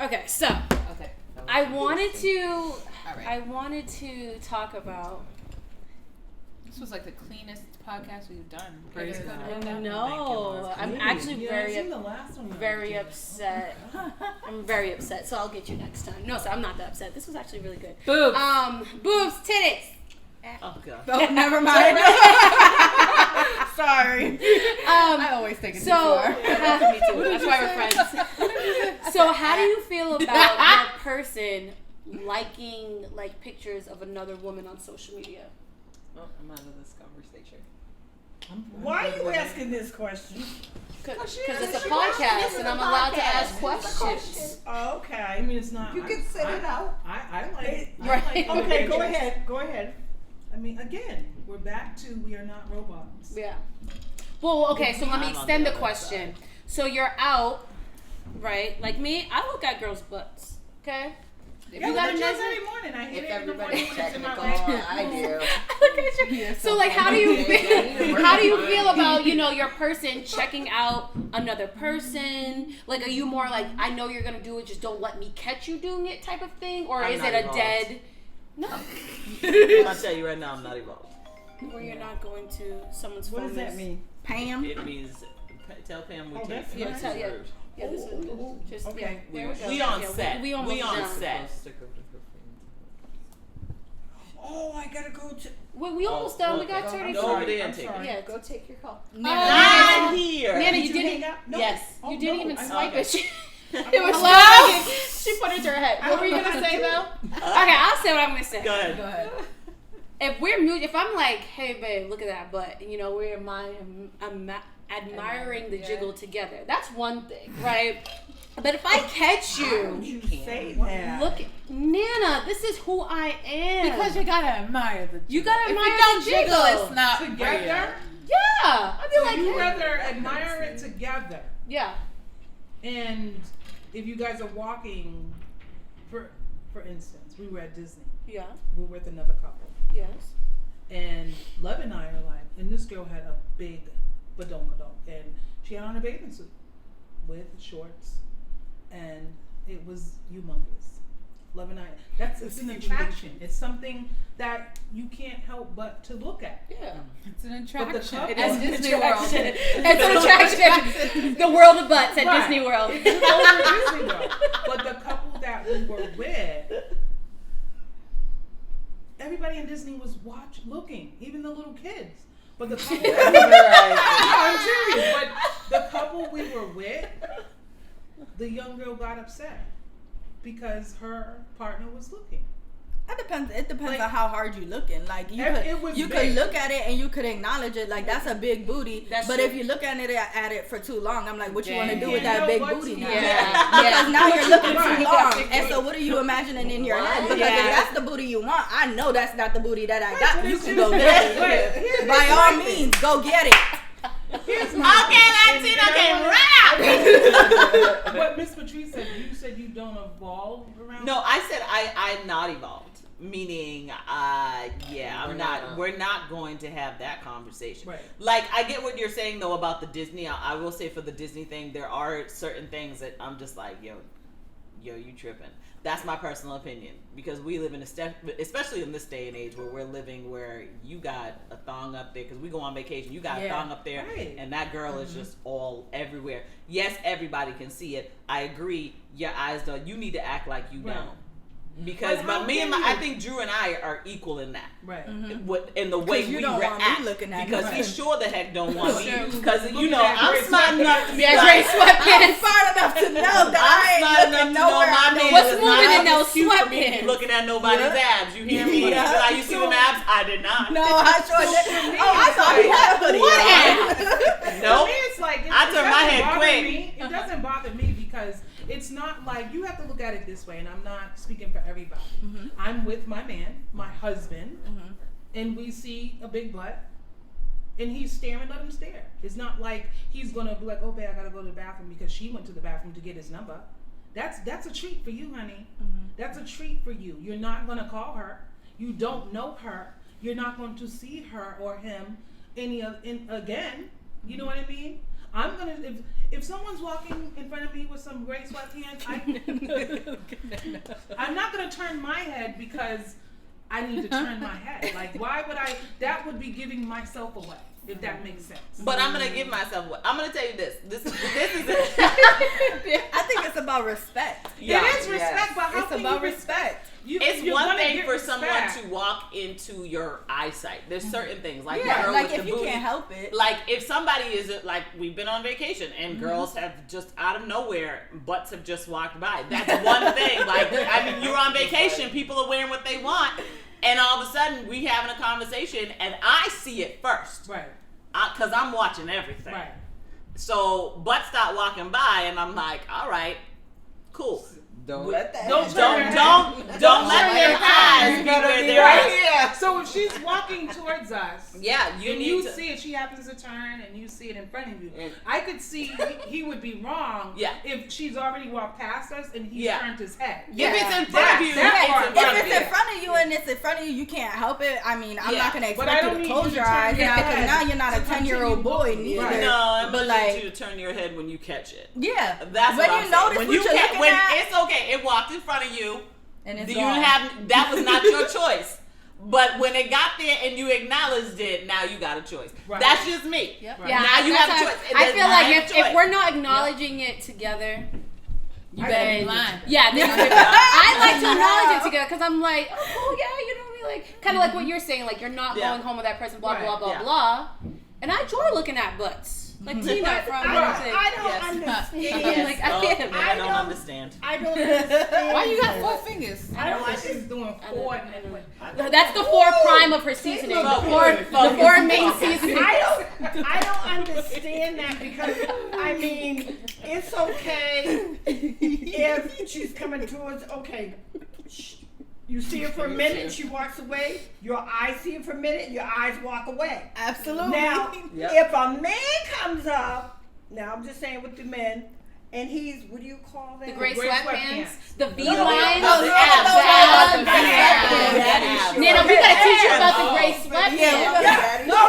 Okay, so I wanted to talk about. This was like the cleanest podcast we've done. Praise God. No, I'm actually very upset. I'm very upset. So I'll get you next time. No, so I'm not that upset. This was actually really good. Boobs. Boobs, titties. Oh God. Oh, never mind. Sorry. I always take it too far. Me too. That's why we're friends. So how do you feel about your person liking like pictures of another woman on social media? Oh, I'm out of this conversation. Why are you asking this question? Because it's a podcast and I'm allowed to ask questions. Oh, okay. I mean, it's not. You can sit it out. I like it. Right. Okay, go ahead. I mean, again, we're back to we are not robots. Yeah. Well, okay, so let me extend the question. So you're out, right? Like me, I look at girls' butts, okay? If you got a nice every morning. I hit it in the morning. I do. Look at you. So like, how do you feel? How do you feel about your person checking out another person? Like, are you more like, I know you're gonna do it, just don't let me catch you doing it type of thing, or is it a dead? No. I'll tell you right now, I'm not involved. Where you're not going to someone's phone. What does that mean? Pam? It means tell Pam we take Yeah, this is just okay. There we go. We on set. We on set. Oh, I gotta go to. We almost done. We got 30 Go over there and take it. Yeah, go take your call. Not here. Nana, you Did didn't. hang up? No. Yes, you didn't even swipe Okay. it. It was hello. She put it to her head. What were you gonna say though? Okay, I'll say what I'm gonna say. Go ahead. If I'm like, hey babe, look at that butt, and we're admiring the jiggle together. That's one thing, right? But if I catch you Say that. look, Nana, this is who I am. Because you gotta admire the jiggle. You gotta admire if you don't the jiggle. It's not Together? real. Yeah, I'd be like, You hey. rather admire it together. Yeah. And if you guys are walking, for instance, we were at Disney. Yeah. We were with another couple. Yes. And Love and I are like, and this girl had a big badonkadonk, and she had on a bathing suit with shorts, and it was humongous. Love and I, it's an attraction. It's something that you can't help but to look at. Yeah. It's an But the attraction. couple, It is Disney an World. attraction. It's an attraction. The world of butts at Right. Disney World. It's over Disney World. But the couple that we were with, everybody in Disney was looking, even the little kids. But the couple I'm serious. But the couple we were with, the young girl got upset because her partner was looking. It depends Like, on how hard you looking. Like you it was could big. look at it and you could acknowledge it. Like that's a big booty. That's but true. if you look at it for too long, I'm like, what you want to do You with know that big what booty to now? do. Because now you're looking Right. too long. And so what are you imagining in your head? Because if that's the booty you want, I know that's not the booty that I got. You can go get it. By all means, go get it. What Miss Patrice said, you said you don't evolve around. No, I said I'm not evolved. Meaning, we're not going to have that conversation. Right. Like, I get what you're saying, though, about the Disney. I will say for the Disney thing, there are certain things that I'm just like, yo, you tripping. That's my personal opinion. Because we live in especially in this day and age where we're living where you got a thong up there, because we go on vacation, you got a thong up there, right. and that girl is just all everywhere. Yes, everybody can see it. I agree. Your eyes don't. You need to act like you don't. Because I think Drew and I are equal in that. Right. In the way we don't want react. me looking at Because you. he sure the heck don't want me. Sure. Because Look at I'm that smart great enough to be Yeah, like, great sweatpants. Smart enough to know that I'm smart I ain't enough looking to know nowhere. my man What's is moving not in an those excuse for me to be sweatpants? looking at nobody's abs. You hear me? Yeah. Did you see them abs? I did not. No, I sure did. Oh, I thought he had a hoodie on. Nope. For me, it's like I turned my head quick. It doesn't bother me because it's not like you have to look at it this way, and I'm not speaking for everybody. Mm-hmm. I'm with my man, my husband, and we see a big butt, and he's staring. Let him stare. It's not like he's gonna be like, "Oh, babe, I gotta go to the bathroom because she went to the bathroom to get his number." That's a treat for you, honey. That's a treat for you. You're not gonna call her. You don't know her. You're not going to see her or him again. You know what I mean? I'm gonna if someone's walking in front of me with some gray sweatpants, I'm not gonna turn my head because I need to turn my head. Like, why would I? That would be giving myself away, if that makes sense. But I'm gonna give myself. I'm gonna tell you this. This is I think it's about respect. Yeah. It is respect, but how It's can about you respect. It's you're one gonna thing get for respect. someone to walk into your eyesight. There's certain things like the Yeah, girl like with if the you booty. can't help it. Like if somebody is like we've been on vacation and girls have just out of nowhere butts have just walked by. That's one thing. Like I mean, you're on vacation, people are wearing what they want, and all of a sudden we having a conversation and I see it first, Right. Because I'm watching everything. Right. So butts start walking by and I'm like, all right, cool. Don't let that. Don't turn Don't let their eyes be where they're right at. here. So if she's walking towards us, Yeah, you and need you to. see it, she happens to turn, and you see it in front of you. Yeah. I could see he would be wrong. Yeah. If she's already walked past us and he Yeah. turned his head. If it's in front That- of you, that it's part. in front If of it's you. in front of you and it's in front of you, you can't help it. I mean, I'm Yeah. not gonna But I expect don't you to need close you to your turn eyes your now because head now you're not a to 10-year-old boy continue neither. looking. No, I'm But gonna like, need you to turn your head when you catch it. yeah, That's when what you I'm notice saying. what you're looking When at, it's okay, it walked in front of you. and it's You gone. that was not your choice. But when it got there and you acknowledged it, now you got a choice. Right. That's just me. Yep. Right. Yeah, Now you that's have a how- choice. I feel like That's if we're not acknowledging it together, You better be lying. yeah, then I like to acknowledge it together because I'm like, oh yeah, you know what I mean, like kind of like what you're saying, like you're not Yeah. going home with that person, blah blah Right. blah Yeah. blah, and I enjoy looking at butts, like Tina from. I don't Yes. understand. Yes. Like, I Oh, can't. man, I don't understand. I don't understand. Why you got 4 fingers? I don't know why she's doing four. That's the 4 prime of her seasoning. The Focus. 4 main seasoning. I don't understand that because I mean it's okay if she's coming towards you see her for a minute, she walks away, your eyes see her for a minute, your eyes walk away. Absolutely. Now if a man comes up, now I'm just saying with the men, and he's what do you call that? The gray Gray sweatpants, sweatpants. the V No, lines, no, the no, abs, no, the abs, no, the no, abs. no, Nana, we gotta teach you about the gray sweatpants. Yeah, No. I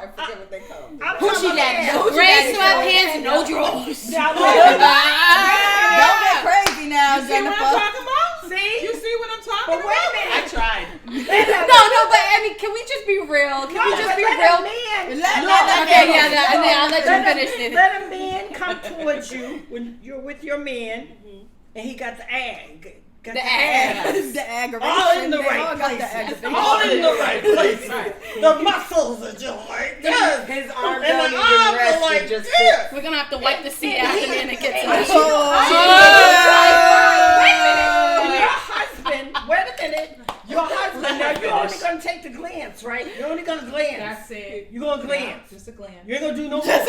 forget what they call them. I'm Who she talking daddy? about Gray sweatpants, no drawers. Now, Don't get crazy now, See what I'm Jennifer. talking about? see? You see what I'm talking But wait about? a I minute. tried. No, but I mean, can we just be real? Can we just be real? Okay, yeah, and then I'll let you finish it. Let a man come towards you when you're with your man, and he got the ag. Got The ass. The aggravation. All in the They right all got the places. aggravation. All in the right places. The muscles are just like this. His arms And don't the even arms rest. are like It just this. We're gonna have to wipe the seat after Nana gets in. Wait a minute. Your husband, wait a minute. Your husband, now you're only going to take the glance, right? You're only going to glance. That's it. You're going to glance. Just a glance. You ain't going to do no more. Can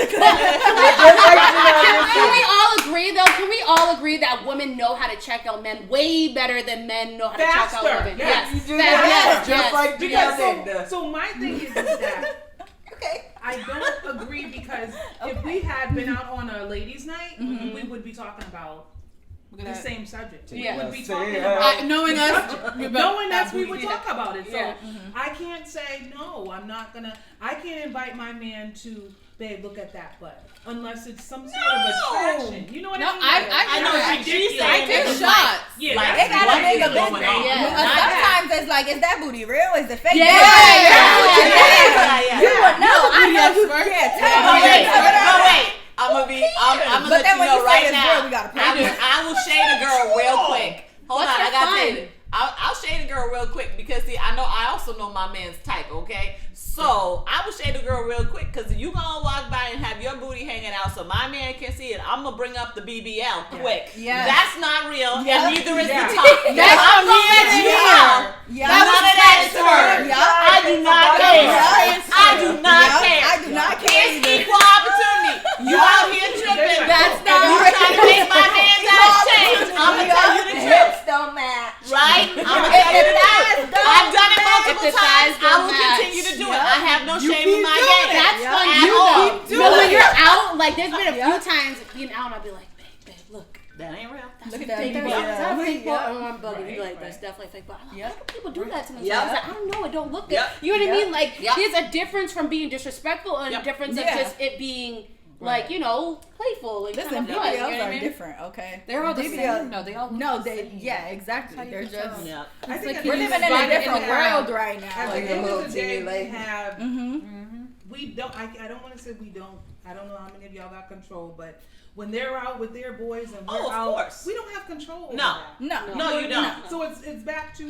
we all agree though? Can we all agree that women know how to check out men way better than men know how to check out Faster. women? Yes. You do Faster. that, Yes. just like Because Dion did. so my thing is that I don't agree because if we had been out on a ladies' night, we would be talking about the same subject. Yeah. We would be Say talking it. about Knowing the us, subject. we're Knowing about us, we that would booty. talk about it. So Yeah. I can't say no. I'm not gonna. I can't invite my man to. Babe, look at that butt. Unless it's some sort of attraction. You know what No, I mean? I know That's what she's ridiculous. saying. I take It's shots. Yeah, Like, They gotta what make is a going business. on? Yeah. Sometimes it's like, is that booty real? Is it fake? Yeah. That's what you Yeah. think. Yeah. You would know. I know you. expert. Yeah, No, tell me. wait. I'm gonna But let then you when know you say right it's now. real, we gotta pay you. I will shade a girl real quick. Hold What's on, your I gotta tell fun? you. I'll shade a girl real quick because see, I also know my man's type. Okay, so I will shade a girl real quick because you gonna walk by and have your booty hanging out so my man can see it. I'm gonna bring up the BBL quick. Yes. That's not real, Yep. and neither is Yeah. the top. That's I'm gonna let what you it know. Yeah. None of that is her. Yeah. I do not care. I do not Yeah, care. I do not care It's either. equal opportunity. You out here tripping. That's And not you right. trying to make my man's ass change. I'm gonna tell you the truth. Hips don't match. Right? I'm gonna tell you the truth. I've done it If multiple the thighs times. I don't will match. continue to do it. I have no shame in my keep game. doing it. That's Yeah. fun At too, all. though. Keep But when doing you're it. out, like there's been a few times being out, and I'll be like, babe, look. That ain't real. Look at Fake that. butt. Is that a fake butt? Yeah. Oh, I'm bugging. You Right, like, that's right. definitely a fake butt. I'm like, Yep. how do people do that to themselves? Yep. Like, I don't know. It don't look good. Yep. You know what I Yep. mean? Like, Yep. there's a difference from being disrespectful and a Yep. difference of Yeah. just it being like playful and Listen, kind of fun. BBLs you know what I are mean? different, okay? They're all the BBL same. No, they all look No, the they same. yeah, exactly. That's how They're you just tell. Yeah. I think like we're you living in a spot it in different the crowd. world right At now. the Like a end little of the day, teeny we lady. have. Mm-hmm. We don't. I don't want to say we don't. I don't know how many of y'all got control, but when they're out with their boys and we're of out, course. we don't have control. Over No. that. No, you don't. So it's back to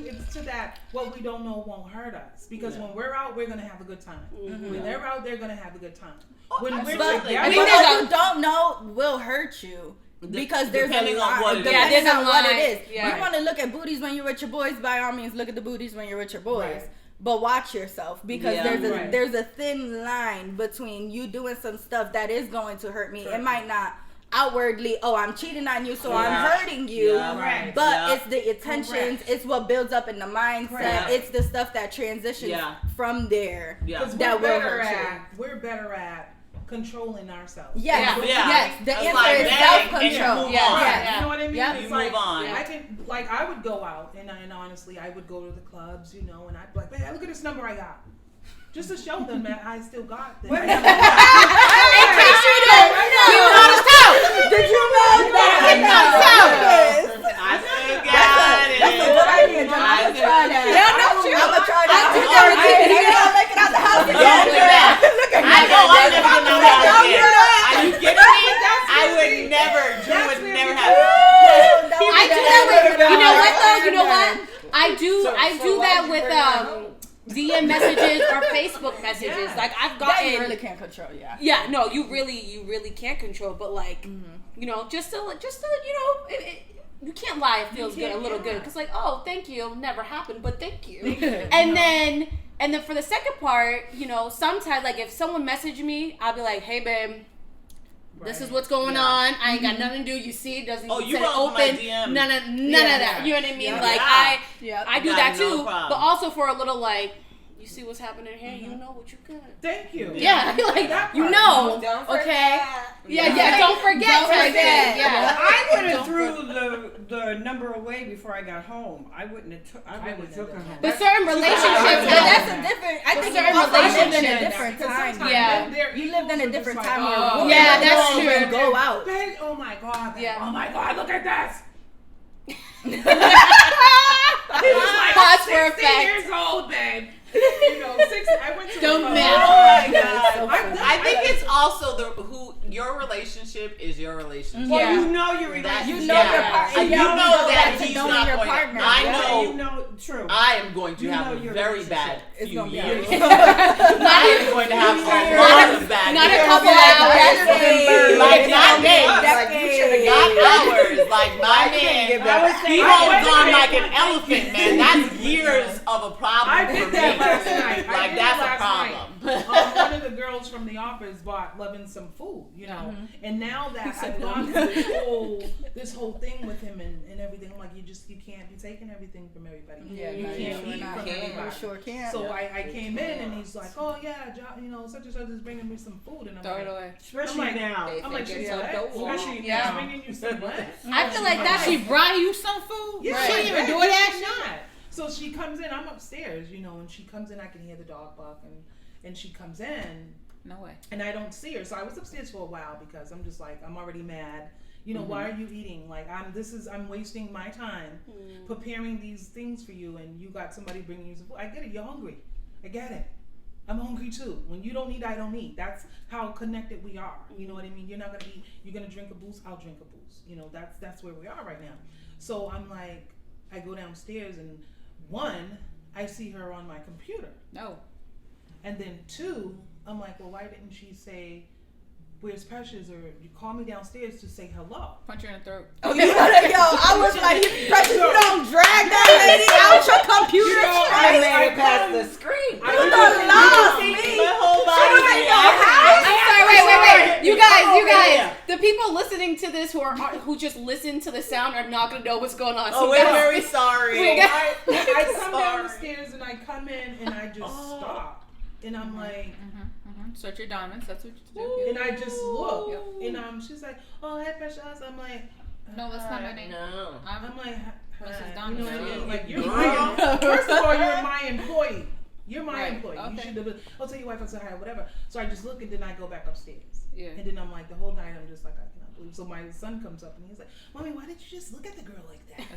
that. What we don't know won't hurt us because when we're out, we're gonna have a good time. When they're out, they're gonna have a good time. When we're absolutely. together, But what you don't know will hurt you. Because there's Depending a on line. what it is. Yeah, Depending there's a on what line. it is. Yeah. You want to look at booties when you're with your boys, by all means, look at the booties when you're with your boys. Right. But watch yourself because Yeah. there's a thin line between you doing some stuff that is going to hurt me. It might not outwardly, I'm cheating on you, so I'm hurting you. Yeah. Right. But Yeah. it's the intentions, it's what builds up in the mindset, Correct. it's the stuff that transitions from there. Yeah. because That will hurt we're better at controlling ourselves. Yes, Yeah. yes. The It's answer like, is dang, self-control. and you move Yeah. on. Yeah. You know what I mean? Yep. It's You like, move on. I can, like, I would go out and honestly, I would go to the clubs, and I'd be like, man, look at this number I got. Just to show them that I still got this. In case you don't know, we were on his toe. Did you know that? I still got it. That's a good idea, John. I'm gonna try that. Yeah, no, true. I'm gonna try that. I do that with you. You don't make it out the house again. Don't do that. Look at I know I'm never gonna know that again. Are you kidding me? I would never. Drew would never have. I do that with you know what though? You know what? I do that with DM messages or Facebook messages. Yeah. Like I've That you gotten really can't control, yeah. Yeah, no, you really can't control, but like, just to you can't lie. It feels good, a little good, because like, oh, thank you, it'll never happen, but thank you. And then for the second part, sometimes like if someone messaged me, I'll be like, hey, babe. This is what's going on. I ain't got nothing to do. You see, it doesn't Oh, you set it go to my open. DM. None of that. You know what I mean? Yeah. Like Yeah. I do Got that no too, problem. but also for a little like, you see what's happening here. You know what you got. Thank you. Yeah, like That you part. know. Don't Okay. forget. Yeah. Don't forget. Don't forget. Yeah. I would have threw the number away before I got home. I wouldn't have took her home. But certain relationships, That's a different. I think certain you lived in a relationships- different time. Yeah. You lived in a different time where where women Yeah, would that's go true. and go out. Babe, oh my god. Yeah. Oh my god, look at this. Pause for 60 effect. years old, babe. I went to Don't a matter. Oh my god! So I think it's also your relationship is your relationship. Well, Yeah. you know your That- relationship. You know your partner. You know that he's knowing not your going. partner. I Yeah. know. You know, true. I am going to You have know a your very relationship. bad It's few gonna be years. a- I am going to have a lot of bad Not a years. couple hours. Like not days. Like you should've Not hours. Like my man, he holds on like an elephant, man. That's years of a problem I for did me. that last night. I Like did that's it a last problem. One of the girls from the office bought Loving some food, and now that I've gone through this whole thing with him and everything, I'm like, you can't be taking everything from everybody. Yeah, you no, can't you eat sure from not. everybody. You sure can't. So I came in and he's like, oh yeah, such and such is bringing me some food, and I'm Throw it like, away. Especially I'm like, now. I'm like, she's Yeah. what? Especially Yeah. now. Bringing you some what? I feel like that She brought you some food? Yeah, She didn't even do why that not? So she comes in. I'm upstairs, and she comes in. I can hear the dog bark, and she comes in, No way. and I don't see her. So I was upstairs for a while because I'm just like, I'm already mad. Why are you eating? Like I'm wasting my time preparing these things for you, and you got somebody bringing you some food. I get it. You're hungry. I get it. I'm hungry too. When you don't eat, I don't eat. That's how connected we are. You know what I mean? You're not gonna eat. You're gonna drink a booze. I'll drink a booze. That's where we are right now. So I'm like, I go downstairs, and one, I see her on my computer. No. And then two, I'm like, well, why didn't she say, where's Precious? Or you call me downstairs to say hello. Punch her in the throat. Oh, I was like, Precious, you don't drag that lady out your computer I screen. made it past the screen. You done lost me. My whole body. I'm sorry, wait. You guys, the people listening to this who just listen to the sound are not gonna know what's going on. So Oh, we're guys, very sorry. I come Sorry. down the stairs and I come in and I just stop. And I'm like, Search your diamonds. That's what you do. and I just look. And she's like, oh, hey, Precious. I'm like, No, that's not my name. No. I'm like, Mrs. hi. Diamond. You know what I mean? Like, Girl. first of all, you're my employee. You're my employee. Okay. You should have been, I'll tell your wife I said hi, whatever. So I just look and then I go back upstairs. Yeah. And then I'm like, the whole night I'm just like, I cannot believe. So my son comes up and he's like, Mommy, why did you just look at the girl like that?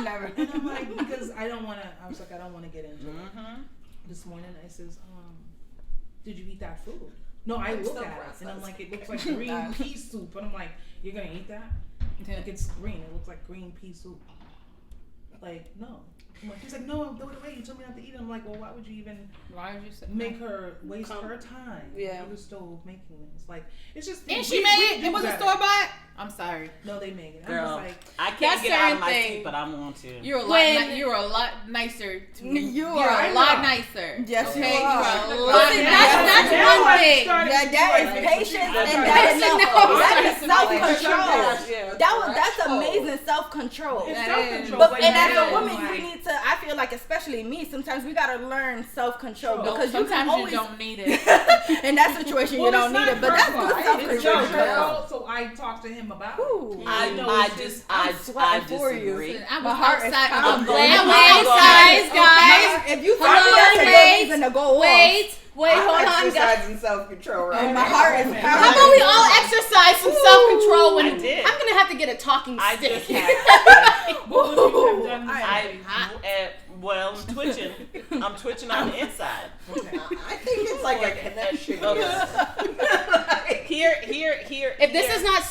Never. And I'm like, because I don't want to, I was like, I don't want to get into it. This morning I says, did you eat that food? No, I look at it and I'm like, it looks like green pea soup. And I'm like, you're going to eat that? Like, it's green. It looks like green pea soup. Like, no. I'm like, he's like, no, throw it away. You told me not to eat it. I'm like, well, why would you even make her waste her time on the stove making this? Like, it's just. And she made it. It wasn't store bought. I'm sorry. No, they made it. Girl, I'm just like, I can't get out of my thing. seat, but I'm on to. You're a lot nicer to me. You're a lot nicer. Yes, okay? you are. You're a lot See, nicer. that's one thing. That is patience and that is self-control. That's amazing self-control. it's self-control. But and as a woman, you need to. I feel like, especially me, sometimes we gotta learn self-control because you can Sometimes always. you don't need it. In that situation, you don't need it, but that's good self-control. So I talked to him about it. Ooh. I sweating for you. disagree. I My was heart is outside. pounding. I'm Wait, glad. guys. If you Hold find on, that's a good reason to go off. Wait, hold on, guys. Exercising self-control, right? And my heart is How pounding. about we all exercise some self-control when I did. I'm gonna have to get a talking I stick. just had. What would you have done? Well, I'm twitching. I'm twitching on the inside. I think it's like a connection. Here. If this is not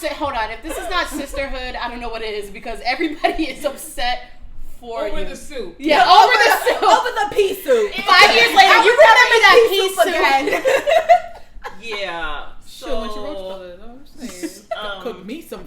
if this is not sisterhood, I don't know what it is because everybody is upset for Over you. the soup. Yeah, over the soup. Over the pea soup. 5 years later, you remember that pea soup? Yeah. Sure, when she So roast I'm saying, cook me some.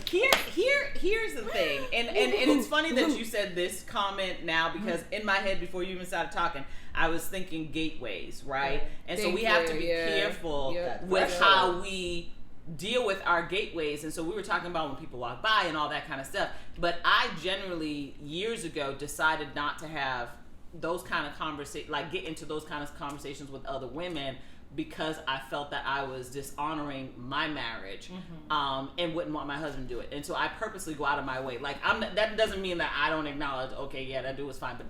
Here's the thing, and it's funny that you said this comment now because in my head before you even started talking, I was thinking gateways, right? And so we have to be careful with how we deal with our gateways. And so we were talking about when people walk by and all that kind of stuff. But I generally years ago decided not to have those kind of conversations, like get into those kind of conversations with other women, because I felt that I was dishonoring my marriage, and wouldn't want my husband to do it. And so I purposely go out of my way. Like that doesn't mean that I don't acknowledge, okay, yeah, that dude was fine, but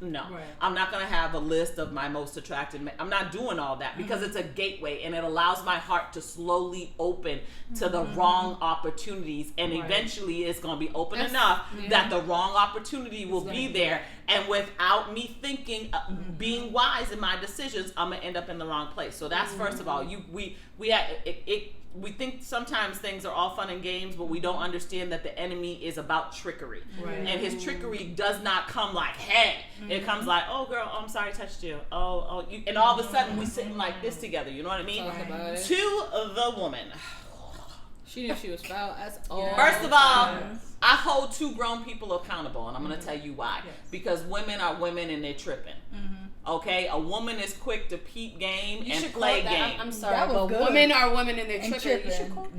no, I'm not gonna have a list of my most attractive men. I'm not doing all that because it's a gateway and it allows my heart to slowly open to the wrong opportunities, and eventually it's gonna be open enough that the wrong opportunity will be there. And without me thinking, being wise in my decisions, I'm gonna end up in the wrong place. So that's first of all. We think sometimes things are all fun and games, but we don't understand that the enemy is about trickery, and his trickery does not come like, hey. It comes like, oh girl, I'm sorry I touched you. Oh, you, and all of a sudden we sitting like this together. You know what I mean? To the woman. She knew she was foul. That's all. First of all, I hold two grown people accountable, and I'm going to tell you why. Because women are women and they're tripping. Okay? A woman is quick to peep game and play game. I'm sorry, but women are women and they're tripping. You should call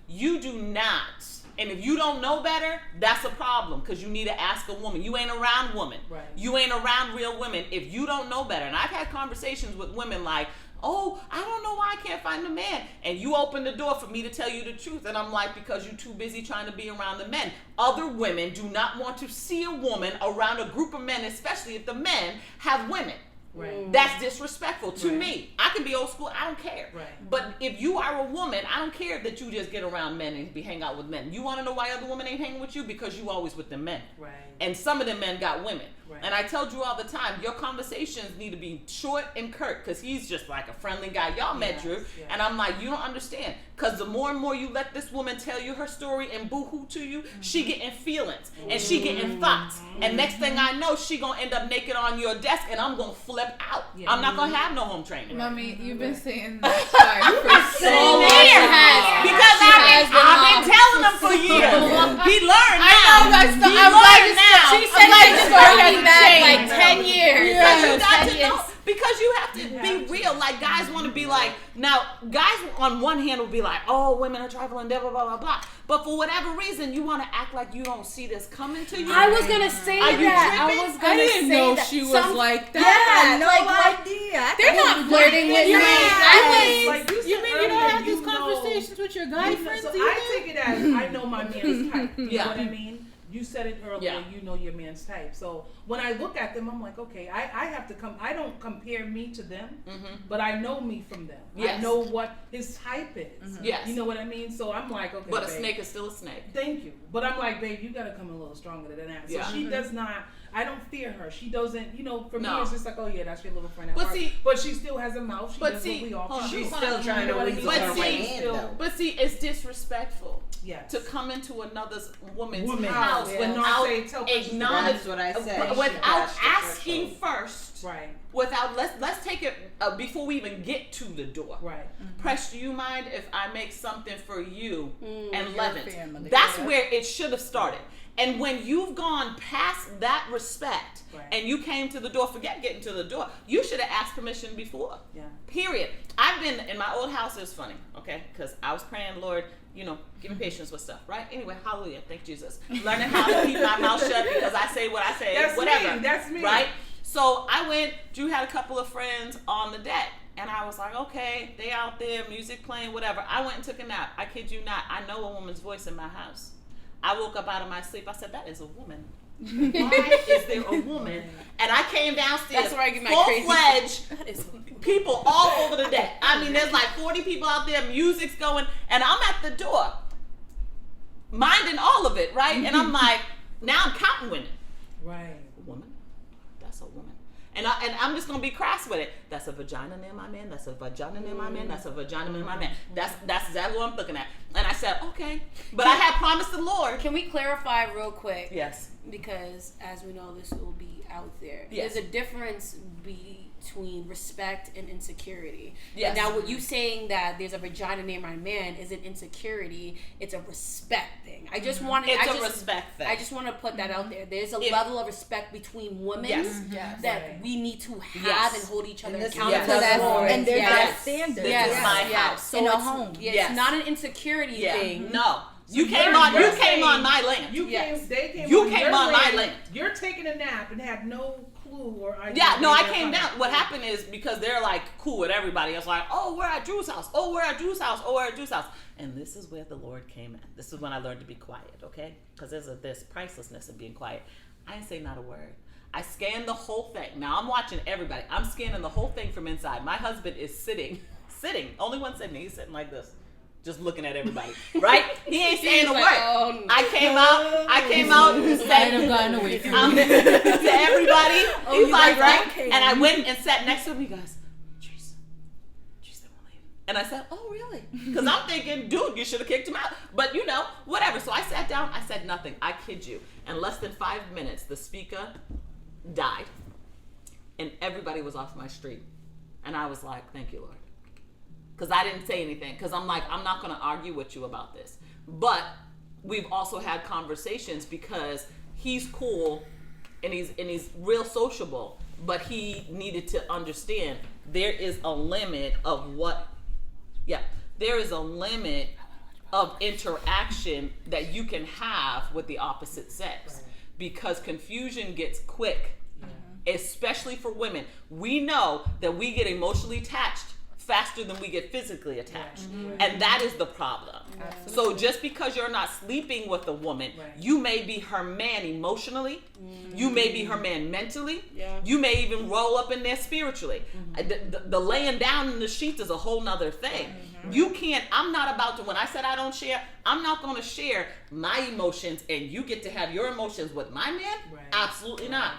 You do not. And if you don't know better, that's a problem, because you need to ask a woman. You ain't around women. You ain't around real women if you don't know better. And I've had conversations with women like, oh, I don't know why I can't find a man. And you open the door for me to tell you the truth. And I'm like, because you're too busy trying to be around the men. Other women do not want to see a woman around a group of men, especially if the men have women. That's disrespectful to me. I can be old school, I don't care. But if you are a woman, I don't care that you just get around men and hang out with men. You want to know why other women ain't hanging with you? Because you always with the men. And some of the men got women. And I tell Drew all the time, your conversations need to be short and curt, because he's just like a friendly guy. Y'all met Drew. And I'm like, you don't understand. Because the more and more you let this woman tell you her story and boo-hoo to you, she getting feelings. And she getting thoughts. And next thing I know, she going to end up naked on your desk, and I'm going to flip out. I'm not going to have no home training. Mommy, you've been saying that for so long. Because I've been telling him for years. He learned now. She said this story has been like 10 years. Because you have to be real. Like, guys want to be like, now, guys on one hand will be like, oh, women are trifling, blah, blah, blah, blah, blah. But for whatever reason, you want to act like you don't see this coming to you. I was going to say that. I didn't know she was like that. Yeah, no idea. They're not flirting with me. You mean you don't have these conversations with your guy friends? So I take it as I know my man's type. You know what I mean? You said it earlier, you know your man's type. So when I look at them, I'm like, okay, I have to I don't compare me to them, but I know me from them. Yes. I know what his type is. Yes. You know what I mean? So I'm like, okay, But a babe, snake is still a snake. thank you. But I'm like, babe, you gotta come a little stronger than that. So Yeah. she does not, I don't fear her. She doesn't, for me, No. it's just like, oh yeah, that's your little friend at But work. see- But she still has a mouth. She but does see, what we all hold on. She's do. still trying to what I weasel mean? her way But in, still- though. But see, it's disrespectful Yes. to come into another woman's Woman's house house, yeah. without Say, tell her she's acknowledging, That's what I said. without She asking first, Right, without let's take it before we even get to the door. right. Press, do you mind if I make something for you and your Levin? family. That's Yeah. where it should have started. And when you've gone past that respect and you came to the door, forget getting to the door. You should have asked permission before. Yeah. Period. I've been in my old house. It's funny, okay? Because I was praying, Lord, give me patience with stuff, right? Anyway, hallelujah. Thank Jesus. Learning how to keep my mouth shut because I say what I say, That's whatever. me. That's me. Right? So I went, Drew had a couple of friends on the deck. And I was like, okay, they out there, music playing, whatever. I went and took a nap. I kid you not. I know a woman's voice in my house. I woke up out of my sleep. I said, that is a woman. Why is there a woman? And I came downstairs, That's where I get my crazy. full-fledged people all over the deck. I mean, there's like 40 people out there, music's going, and I'm at the door, minding all of it, right? And I'm like, now I'm counting women. Right. A woman? That's a woman. And I'm just gonna be crass with it. That's a vagina near my man. That's a vagina near my man. That's a vagina near my man. That's exactly what I'm looking at. And I said, okay, but I had promised the Lord. Can we clarify real quick? Yes. Because as we know, this will be out there. Yes. There's a difference between respect and insecurity. Yes. And now, what you saying that there's a vagina near my man isn't insecurity; it's a respect thing. I just wanted. It's I a just, respect thing. I just want to put that out there. There's a level of respect between women Yes. that Right. we need to have Yes. and hold each other And this is accountable yes. So for. that's, and there's Yes. that standard. This is my house. So In a it's- home. Yeah, Yes. It's not an insecurity thing. No. You So came you're on saying- my land. You Yes. came. They came. You on came your on my land. land. You're taking a nap and had no clue or idea. Yeah, no, where I they're came coming. down. What happened is because they're like cool with everybody. It's like, oh, we're at Drew's house. Oh, we're at Drew's house. Oh, we're at Drew's house. And this is where the Lord came in. This is when I learned to be quiet, okay? Because there's pricelessness in being quiet. I didn't say not a word. I scanned the whole thing. Now I'm watching everybody. I'm scanning the whole thing from inside. My husband is sitting. Only one sitting. He's sitting like this. Just looking at everybody, right? He ain't saying a word. like, oh, no. I came out and said Might have gotten away from to everybody. He's you like, guys right? okay. And I went and sat next to him. He goes, Jeez, they won't leave. And I said, oh, really? Because I'm thinking, dude, you should have kicked him out. But whatever. So I sat down. I said nothing. I kid you. In less than 5 minutes, the speaker died. And everybody was off my street. And I was like, thank you, Lord. Because I didn't say anything. Because I'm like, I'm not going to argue with you about this. But we've also had conversations because he's cool and he's real sociable. But he needed to understand there is a limit of there is a limit of interaction that you can have with the opposite sex. Because confusion gets quick. Especially for women. We know that we get emotionally attached faster than we get physically attached. And that is the problem. So just because you're not sleeping with a woman, you may be her man emotionally, you may be her man mentally, you may even roll up in there spiritually. The laying down in the sheets is a whole nother thing. You can't, I'm not about to, when I said I don't share, I'm not going to share my emotions and you get to have your emotions with my man? Absolutely not.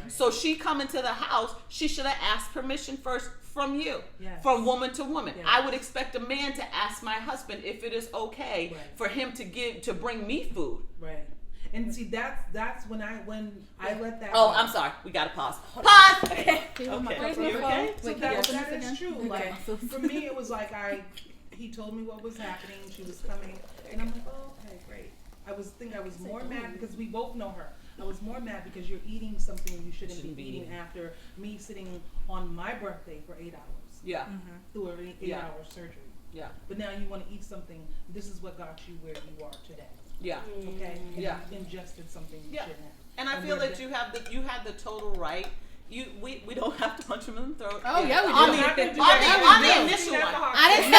So she come into the house, she should have asked permission first from you, from woman to woman. I would expect a man to ask my husband if it is okay for him to bring me food. Right. And see, that's when I let that. Oh, I'm sorry. We gotta pause. Pause. Okay. You Okay. So that is true. Like for me, it was like he told me what was happening. She was coming, and I'm like, oh, okay, great. I was more mad because we both know her. I was more mad because you're eating something you shouldn't be eating after me sitting on my birthday for 8 hours. Yeah. Through an 8-hour surgery. Yeah. But now you want to eat something. This is what got you where you are today. Yeah. Okay. And Yeah. you ingested something you shouldn't have. And I feel that you had the total right we don't have to punch him in the throat. Oh, yeah, we do. On the initial one. I didn't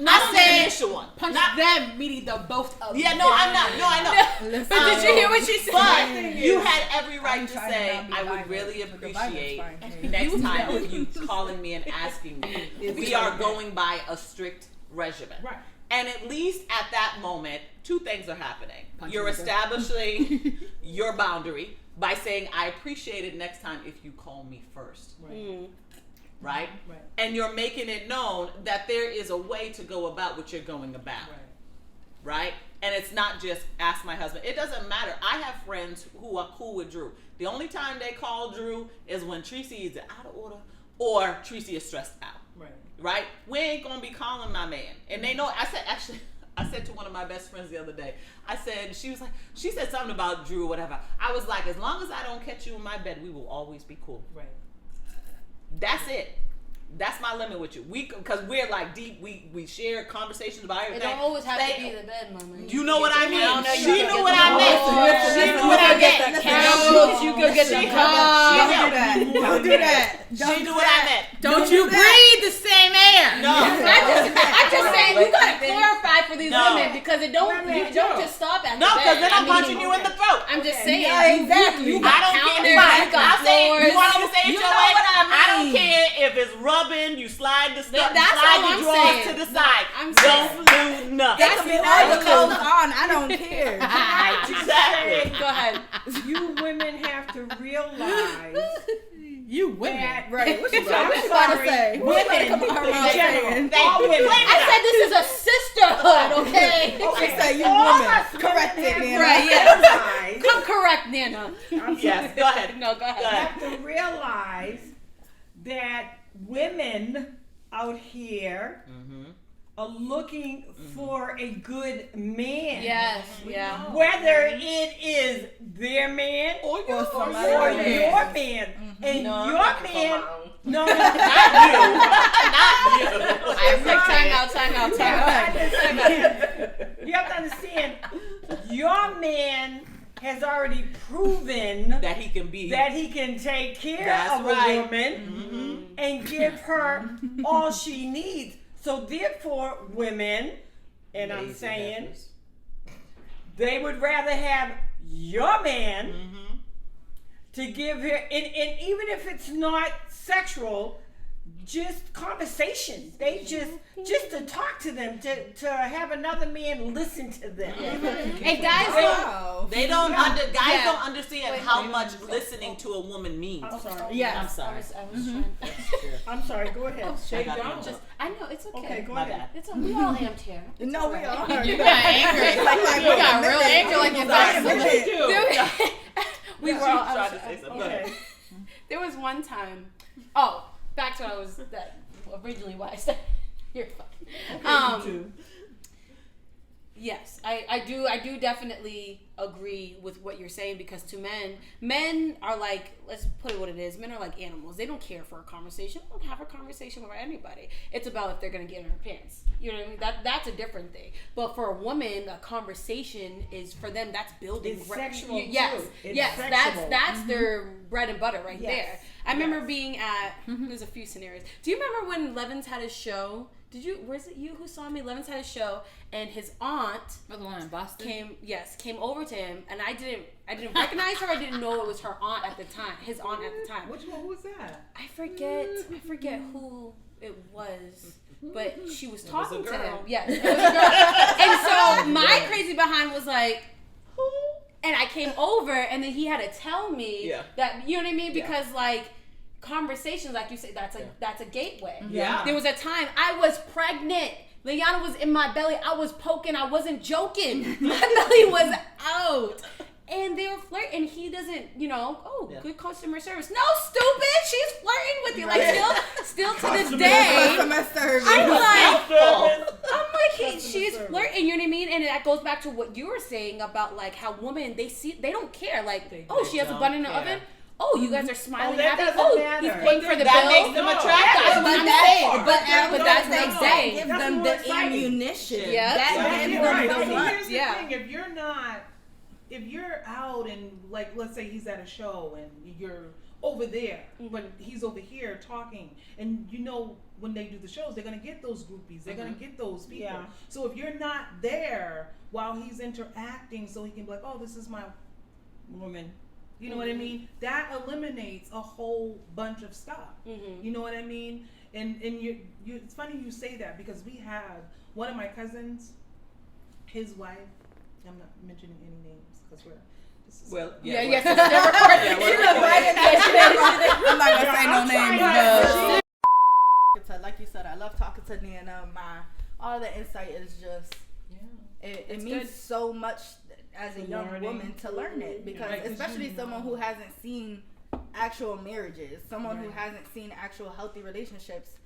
Not on the said initial one. punch Not them, meaning the both of Yeah, them. no, I'm not. No, I know. But did you hear what she said? But you had every right to trying say, to not be I would violent. really The violence appreciate fine. next time of you calling me and asking me. We are going by a strict regimen. Right. And at least at that moment, two things are happening. Punch You're him in the establishing your boundary by saying, I appreciate it next time if you call me first. Right? Right. And you're making it known that there is a way to go about what you're going about. Right? And it's not just ask my husband. It doesn't matter. I have friends who are cool with Drew. The only time they call Drew is when Tracy is out of order or Tracy is stressed out. Right? We ain't gonna be calling my man. And they know. I said to one of my best friends the other day, she said something about Drew or whatever. I was like, as long as I don't catch you in my bed, we will always be cool. Right. That's it. That's my limit with you. Because we're like deep. We share conversations about It everything. don't always have to be the bed moment. You know what I mean? I know She you knew what I meant. She knew what I meant. You go get the Don't do that. She knew what I meant. Don't you breathe the same air. No. I'm just saying we gotta clarify for these No. women because it don't just stop at No, the because bed. then I'm punching you in the throat. I'm just saying. Yeah, exactly. You I got don't counters, care. Fine. you got I'll say, floors. you want me to say it You your know way? what I I don't mean. care if it's rubbing, you slide the stuff, That's slide all the I'm drawers saying. to the side. I'm Don't saying. do nothing. That could be all the clothes on. I don't care. Exactly. Go ahead. You women have to realize You women. that Right. What you I'm about to sorry, say? What you about to come women around in general, saying? all women. I said this is a sisterhood, okay? She said you All women. us Correct women it, have Nana. Right, to yeah. realize- Come correct, Nana. Yes, go ahead. No, go ahead. Go ahead. have to realize that women out here are looking for a good man. Yes, yeah. Whether it is their man or somebody your else's. man. And No, your I'm man, no, Not you. Time out. you have to understand, your man has already proven That he can be. that he can take care That's of right. a woman and give her all she needs. So therefore, women, and I'm Lazy saying, heifers. they would rather have your man to give her, and even if it's not sexual, just conversation. They just to talk to them, to have another man listen to them. And guys, Wow. They don't guys Yeah. don't understand how much listening to a woman means. I'm sorry. yeah, I'm sorry. I was trying. I'm sorry. Go ahead. Shake I got down. you. Just I know it's okay. Okay, go My ahead. bad. It's we all amped here. No, we are. You got angry. You got real angry like you're Wait a not. minute. We were She all. was trying to say something. Go ahead. Okay. There was one time. Oh, back to what I was originally why I said you're fine. Yes, I do definitely agree with what you're saying because to men are like, let's put it what it is, men are like animals. They don't care for a conversation. They don't have a conversation with anybody. It's about if they're gonna get in her pants. You know what I mean? That's a different thing. But for a woman, a conversation is for them. That's building. It's sexual, Yes, too. It's yes. sexual. That's their bread and butter right Yes. there. I remember being at. There's a few scenarios. Do you remember when Levins had his show? Was it you who saw me? Levins had a show, and his aunt The one in Boston. came over to him, and I didn't recognize her. I didn't know it was her aunt at the time. His aunt at the time. which one? Who was that? I forget who it was, but she was talking to girl. him. Yes, it was a girl. And so my crazy behind was like, who? And I came over, and then he had to tell me that, you know what I mean? Because like conversations, like you said, that's a gateway. Yeah. There was a time I was pregnant. Liana was in my belly. I was poking. I wasn't joking. My belly was out. And they were flirting. And he doesn't, good customer service. No, stupid. She's flirting with you. Like, still to this day. Customer service. I'm like, she's flirting. You know what I mean? And that goes back to what you were saying about, like, how women, they don't care. Like, she has a bun in the oven. Oh, you guys are smiling, that happy. doesn't He's matter. paying for the That bill. makes them attractive. But that's what I'm saying. Give That's them more the exciting. ammunition. Yeah. That gives Right. them But the see, what. here's the Yeah. thing: if you're out and like, let's say he's at a show and you're over there, but he's over here talking. And you know, when they do the shows, they're gonna get those groupies. They're gonna get those people. Yeah. So if you're not there while he's interacting, so he can be like, oh, this is my woman. You know what I mean? That eliminates a whole bunch of stuff. You know what I mean? And you it's funny you say that, because we have one of my cousins, his wife. I'm not mentioning any names because we're. Well, Yes, yeah, it's never I'm not gonna say no names. But like you said, I love talking to Nana. All the insight is just it means good. so much as a young woman to learn it, because especially someone who hasn't seen actual marriages, someone who hasn't seen actual healthy relationships.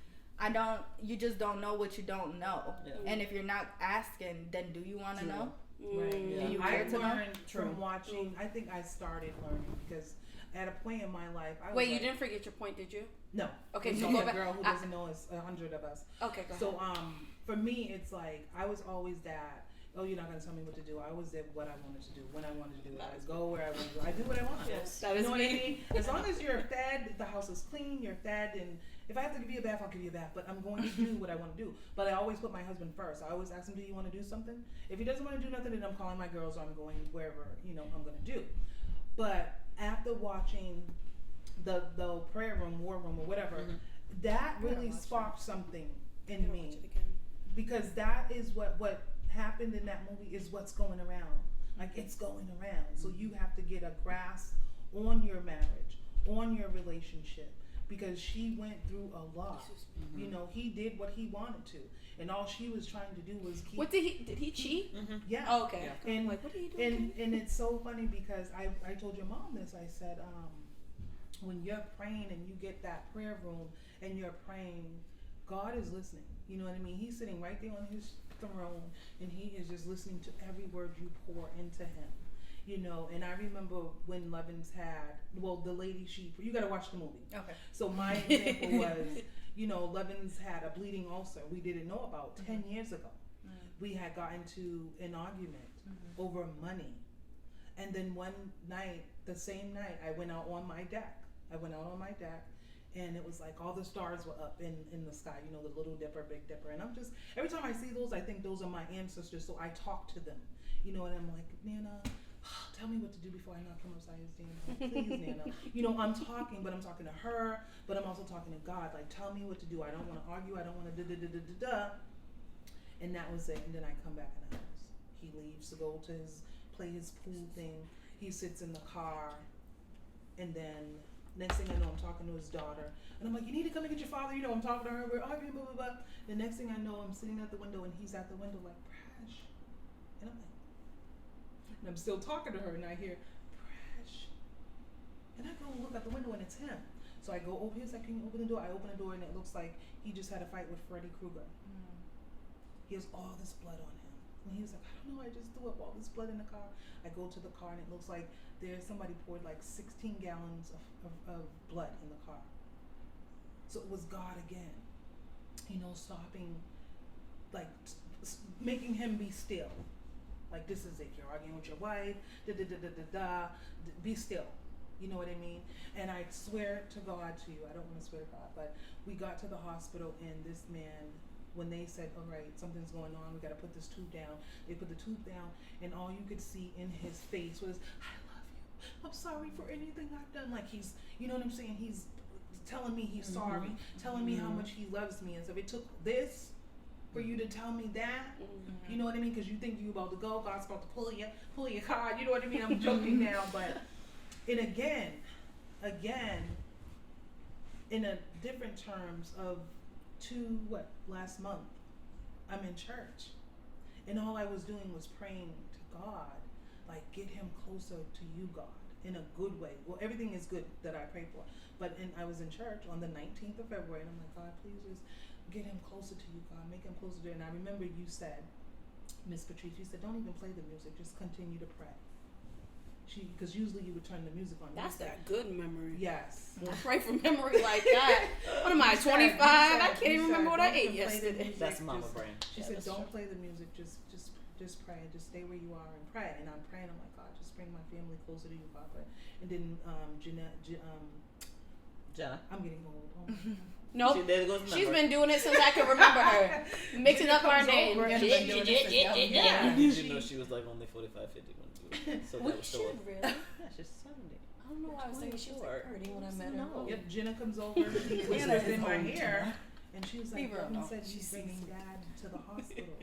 You just don't know what you don't know. And if you're not asking, then do you want to know? Right. Do you care to know? I learned from watching. I think I started learning because at a point in my life, I was Wait, you like, didn't forget your point, did you? No. Okay, so so go a back. girl who doesn't know is 100 of us. Okay, go ahead. So for me, it's like I was always that. Oh, you're not gonna tell me what to do. I always did what I wanted to do when I wanted to do it. I go where I want to go. I do what I want. Yes. That You is know me. what I mean? As long as you're fed, the house is clean, you're fed, and if I have to give you a bath, I'll give you a bath. But I'm going to do what I want to do. But I always put my husband first. I always ask him, do you want to do something? If he doesn't want to do nothing, then I'm calling my girls or I'm going wherever, I'm going to do. But after watching the prayer room, war room, or whatever, that really sparked something in me. Because that is what happened in that movie is what's going around. Like, it's going around. So you have to get a grasp on your marriage, on your relationship, because she went through a lot. He did what he wanted to, and all she was trying to do was keep. What did he cheat? Yeah. Oh, okay. Yeah. And like, what are you doing? And it's so funny because I told your mom this. I said, when you're praying and you get that prayer room and you're praying, God is listening. You know what I mean? He's sitting right there on his throne, and he is just listening to every word you pour into him. And I remember when Levins had, the lady, you got to watch the movie. Okay. So my example was, Levins had a bleeding ulcer we didn't know about 10 years ago. We had gotten to an argument over money. And then one night, the same night, I went out on my deck. And it was like all the stars were up in the sky, the Little Dipper, Big Dipper. And I'm just, every time I see those, I think those are my ancestors. So I talk to them, and I'm like, Nana, tell me what to do before I knock him upside his damn head. Please, Nana. I'm talking, but I'm talking to her, but I'm also talking to God. Like, tell me what to do. I don't want to argue. I don't want to da-da-da-da-da-da. And that was it. And then I come back in the house. He leaves to go to play his pool thing. He sits in the car. And then next thing I know, I'm talking to his daughter. And I'm like, you need to come and get your father. I'm talking to her. We're arguing, blah, blah, blah. The next thing I know, I'm sitting at the window, and he's at the window like, Prash. And I'm like, and I'm still talking to her, and I hear, Prash. And I go look out the window, and it's him. So I go over here, like, can you open the door? I open the door, and it looks like he just had a fight with Freddy Krueger. He has all this blood on him. And he was like, I don't know, I just threw up all this blood in the car. I go to the car, and it looks like somebody poured like 16 gallons of blood in the car. So it was God again, stopping, like, making him be still. Like, this is it, you're arguing with your wife, be still. You know what I mean? And I swear to God to you, I don't want to swear to God, but we got to the hospital, and this man, when they said, all right, something's going on, we got to put this tube down, they put the tube down, and all you could see in his face was, I love you, I'm sorry for anything I've done. Like, he's, you know what I'm saying? He's telling me he's sorry, telling me how much he loves me. And so it took this for you to tell me that, you know what I mean? Because you think you're about to go, God's about to pull your card, you know what I mean? I'm joking now, but, and again, in a different terms of last month, I'm in church, and all I was doing was praying to God, like, get him closer to you, God, in a good way. Well, everything is good that I pray for, but I was in church on the 19th of February, and I'm like, God, please just get him closer to you, God, make him closer to you. And I remember you said, Miss Patrice, you said, don't even play the music, just continue to pray. Because usually you would turn the music on. That's that good memory. Yes. I pray from memory like that. What am I, 25? I can't even remember what I ate yesterday. That's mama brain. She said, don't play the music, just pray, just stay where you are and pray. And I'm praying, I'm like, God, just bring my family closer to you, Papa. And then Jenna. I'm getting old. Oh my God. Nope. There goes the She's number. been doing it since I can remember her. Mixing up our names. over and been doing this since young. Yeah. Did you know she was like only 45, 50 when we do it? So that was still. Really? Yeah, she's 70. I don't know why I was thinking she was like 30 when I met her. No. Yep, Jenna comes over, she whispers in my ear, and she was like, Lovins said she's bringing Dad to the hospital.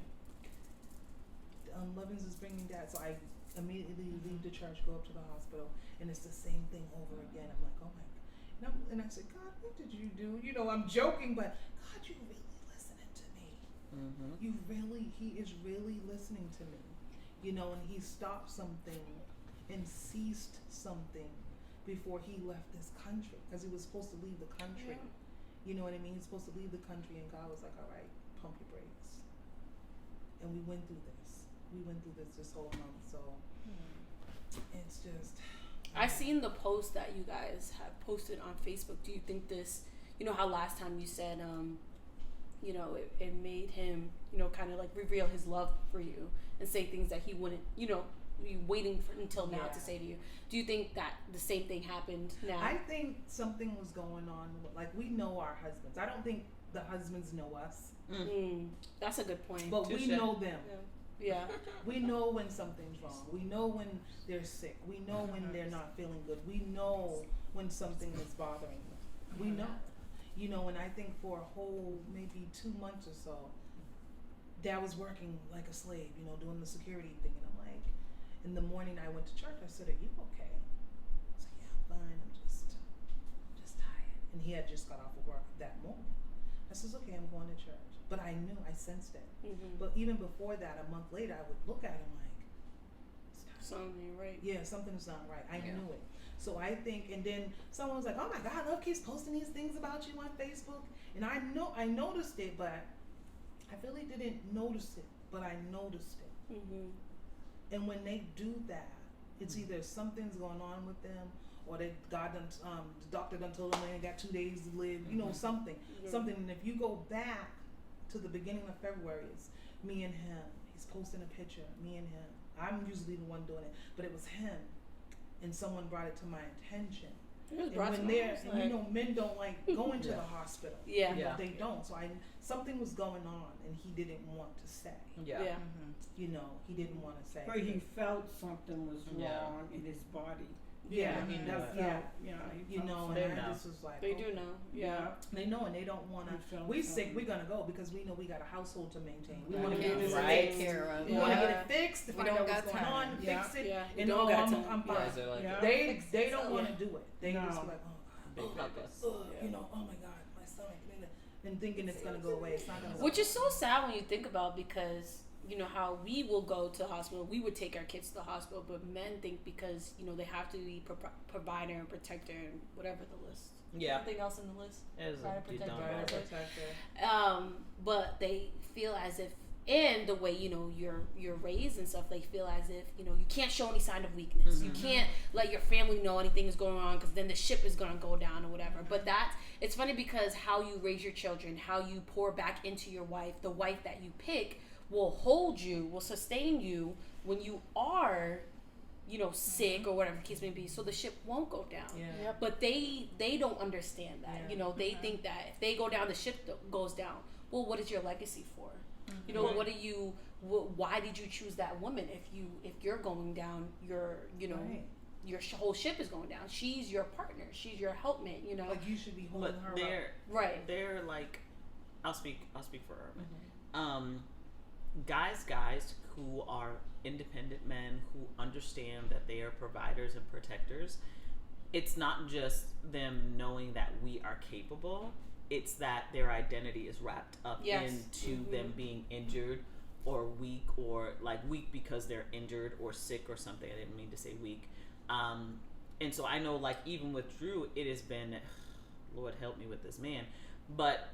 Lovins is bringing Dad, so I immediately leave the church, go up to the hospital, and it's the same thing over again. I'm like, oh my God. And I said, God, what did you do? You know, I'm joking, but God, you really listening to me. He is really listening to me. You know, and he stopped something and ceased something before he left this country, because he was supposed to leave the country. You know what I mean? He's supposed to leave the country, and God was like, all right, pump your brakes. And we went through this. This whole month, so it's just. I seen the post that you guys have posted on Facebook. Do you think this, you know how last time you said, you know, it made him, you know, kind of like reveal his love for you and say things that he wouldn't, you know, be waiting for until now to say to you. Do you think that the same thing happened now? I think something was going on. Like, we know our husbands. I don't think the husbands know us. That's a good point. But we know them. Yeah. We know when something's wrong. We know when they're sick. We know when they're not feeling good. We know when something is bothering them. We know. You know, and I think for a whole maybe 2 months or so, Dad was working like a slave, you know, doing the security thing. And I'm like, in the morning I went to church. I said, are you okay? I said, yeah, I'm fine. I'm just tired. And he had just got off of work that morning. I says, okay, I'm going to church. But I knew, I sensed it. But even before that, a month later, I would look at him like, something right. Yeah, something's not right. I knew it. So I think, and then someone was like, oh my God, Love keeps posting these things about you on Facebook. And I noticed it, but I really didn't notice it, but I noticed it. And when they do that, it's either something's going on with them, or the doctor done told them they ain't got 2 days to live, you know, something. And if you go back to the beginning of February, it's me and him. He's posting a picture, me and him. I'm usually the one doing it, but it was him. And someone brought it to my attention. And when you know, men don't like going to the hospital. Yeah. You know, they don't. So something was going on, and he didn't want to say. You know, he didn't want to say. But he felt something was wrong in his body. Yeah, he knew it. You know, They and know. I just was like, They do know. They know, and they don't want to. We sick, we're gonna go because we know we got a household to maintain. We want to get this take care of. We want to get it fixed. To find out what's going on, fix it, and no, I'm fine. They don't want to do it. They just be like, oh God, you know, oh my God, my stomach, and thinking it's gonna go away. It's not gonna go. Which is so sad when you think about, because you know how we will go to the hospital, we would take our kids to the hospital, but men think because, you know, they have to be provider and protector and whatever the list. Anything else in the list? Protector. But they feel as if, and the way, you know, you're raised and stuff, they feel as if, you know, you can't show any sign of weakness. You can't let your family know anything is going on, because then the ship is going to go down or whatever. But it's funny, because how you raise your children, how you pour back into your wife, the wife that you pick will hold you, will sustain you when you are, you know, sick or whatever the case may be, so the ship won't go down. But they don't understand that. You know, they think that if they go down, the ship goes down. Well, what is your legacy for? You know, why did you choose that woman? If you're going down, your whole ship is going down. She's your partner. She's your helpmate. You know, like you should be holding her up. They're like, I'll speak for her. Guys who are independent men who understand that they are providers and protectors, it's not just them knowing that we are capable, it's that their identity is wrapped up into them being injured or weak, or like weak because they're injured or sick or something. I didn't mean to say weak. And so I know, like, even with Drew, it has been, Lord help me with this man, but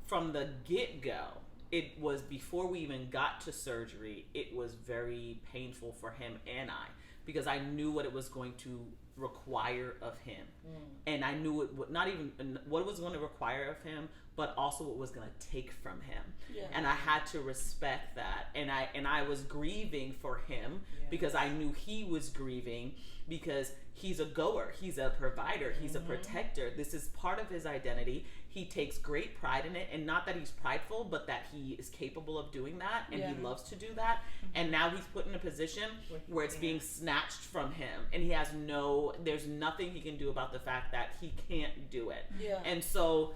from the get-go, it was before we even got to surgery, it was very painful for him and I, because I knew what it was going to require of him. And I knew it would not even what it was going to require of him, but also what it was going to take from him. And I had to respect that, and I was grieving for him because I knew he was grieving, because he's a goer, he's a provider, he's a protector. This is part of his identity. He takes great pride in it, and not that he's prideful, but that he is capable of doing that, and he loves to do that. And now he's put in a position where it's being snatched from him, and he has there's nothing he can do about the fact that he can't do it. And so,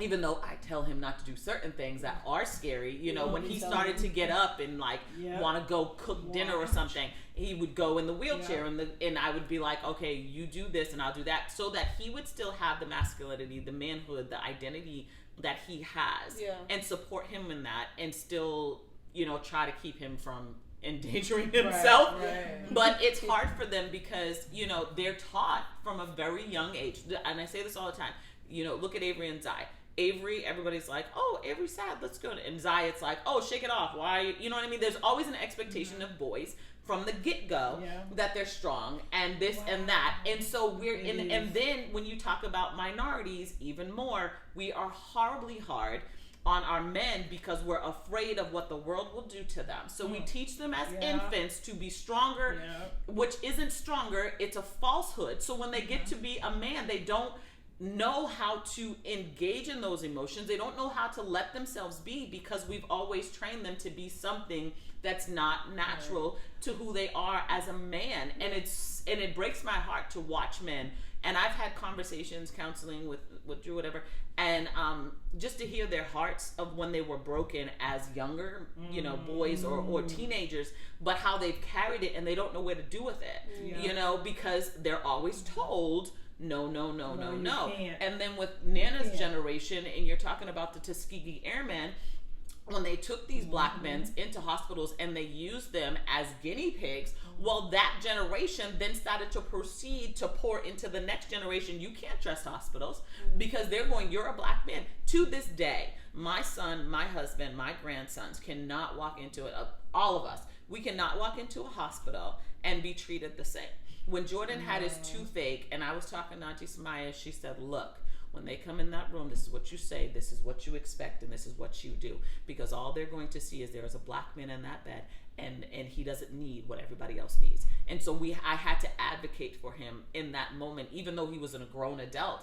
even though I tell him not to do certain things that are scary, you know, when he started to get up and like want to go cook dinner or something, he would go in the wheelchair, and I would be like, okay, you do this and I'll do that, so that he would still have the masculinity, the manhood, the identity that he has, and support him in that, and still, you know, try to keep him from endangering himself. But it's hard for them because, you know, they're taught from a very young age, and I say this all the time, you know, look at Avery and Zai. Avery, everybody's like, oh, Avery's sad, let's go. And Zai, it's like, oh, shake it off. Why? You know what I mean? There's always an expectation of boys from the get-go that they're strong and this and that. And so we're in, and then when you talk about minorities, even more, we are horribly hard on our men because we're afraid of what the world will do to them. So we teach them as infants to be stronger, which isn't stronger, it's a falsehood. So when they get to be a man, they don't know how to engage in those emotions. They don't know how to let themselves be, because we've always trained them to be something that's not natural to who they are as a man. And it breaks my heart to watch men. And I've had conversations, counseling with Drew, whatever, and just to hear their hearts of when they were broken as younger, you know, boys or teenagers, but how they've carried it and they don't know where to do with it, you know, because they're always told, no. And then with Nana's generation, and you're talking about the Tuskegee Airmen, when they took these black men into hospitals and they used them as guinea pigs, well, that generation then started to proceed to pour into the next generation. You can't trust hospitals because they're going, you're a black man. To this day, my son, my husband, my grandsons cannot walk into it. All of us, we cannot walk into a hospital and be treated the same. When Jordan had his toothache, and I was talking to Auntie Samaya, she said, look, when they come in that room, this is what you say, this is what you expect, and this is what you do. Because all they're going to see is there is a black man in that bed, and he doesn't need what everybody else needs. And so I had to advocate for him in that moment, even though he was a grown adult.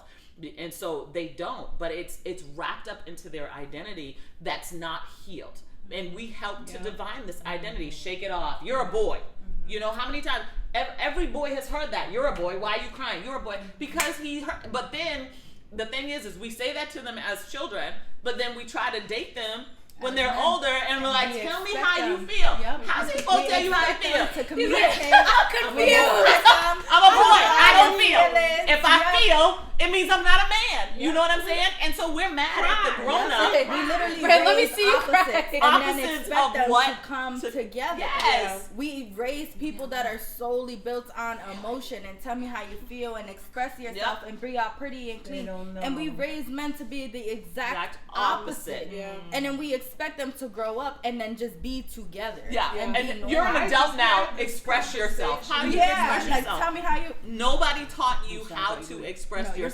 And so they don't, but it's wrapped up into their identity that's not healed. And we help to divine this identity. Shake it off. You're a boy. You know, how many times every boy has heard that. You're a boy. Why are you crying? You're a boy. Because he heard. But then the thing is we say that to them as children, but then we try to date them when they're older, and we're like, tell me how you feel. How's he supposed to tell you how you feel? He's like, I'm confused. I'm a boy. I don't feel. If I feel, it means I'm not a man. You know what I'm saying? And so we're mad at the grown-up. We literally let me see you cry. And then expect them to come together. Yes. We raise people that are solely built on emotion and tell me how you feel and express yourself and bring out pretty and clean. And we raise men to be the exact opposite. And then we expect them to grow up and then just be together. And you're an adult now. Express yourself. How do you express yourself? Tell me how you. Nobody taught you how to express yourself.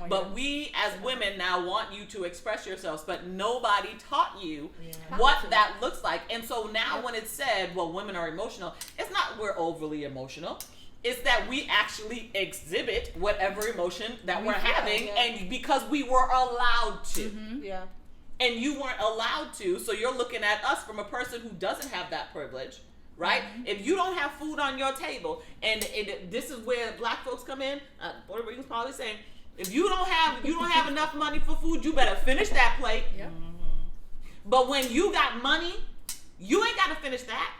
But we as women now want you to express yourselves, but nobody taught you what that looks like. And so now when it's said, well, women are emotional, it's not we're overly emotional. It's that we actually exhibit whatever emotion that we're having, and because we were allowed to. And you weren't allowed to, so you're looking at us from a person who doesn't have that privilege. Right? If you don't have food on your table, and this is where black folks come in, Puerto Ricans probably saying, if you don't have enough money for food, you better finish that plate. But when you got money, you ain't got to finish that.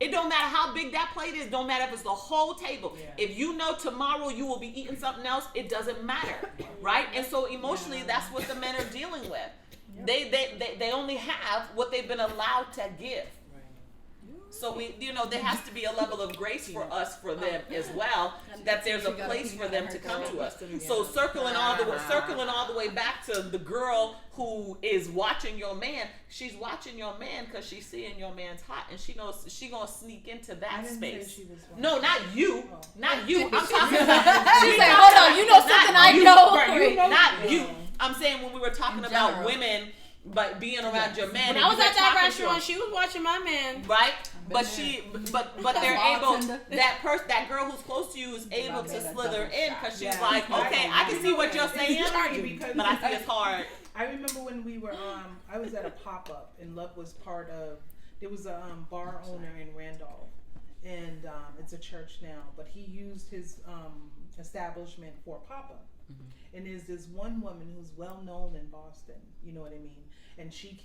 It don't matter how big that plate is. Don't matter if it's the whole table. If you know tomorrow you will be eating something else, it doesn't matter, right? And so emotionally, that's what the men are dealing with. They only have what they've been allowed to give. So we, there has to be a level of grace for us, for them as well, that there's a place for them to come to us. So circling all the way back to the girl who is watching your man, she's watching your man because she's seeing your man's hot, and she knows she gonna sneak into that space. No, not you, not you. I'm talking about. She's like, hold on, you know something I know. Right, not you. I'm saying when we were talking about women. But being around your man. When I was at that restaurant, she was watching my man. Right? But they're able, that girl who's close to you is able to slither in because she's like, okay, I can see what you're saying, but I see it's hard. I remember when we were, I was at a pop-up and Love was part of, there was a bar owner in Randolph, and it's a church now, but he used his establishment for a pop-up. And there's this one woman who's well known in Boston, you know what I mean? And she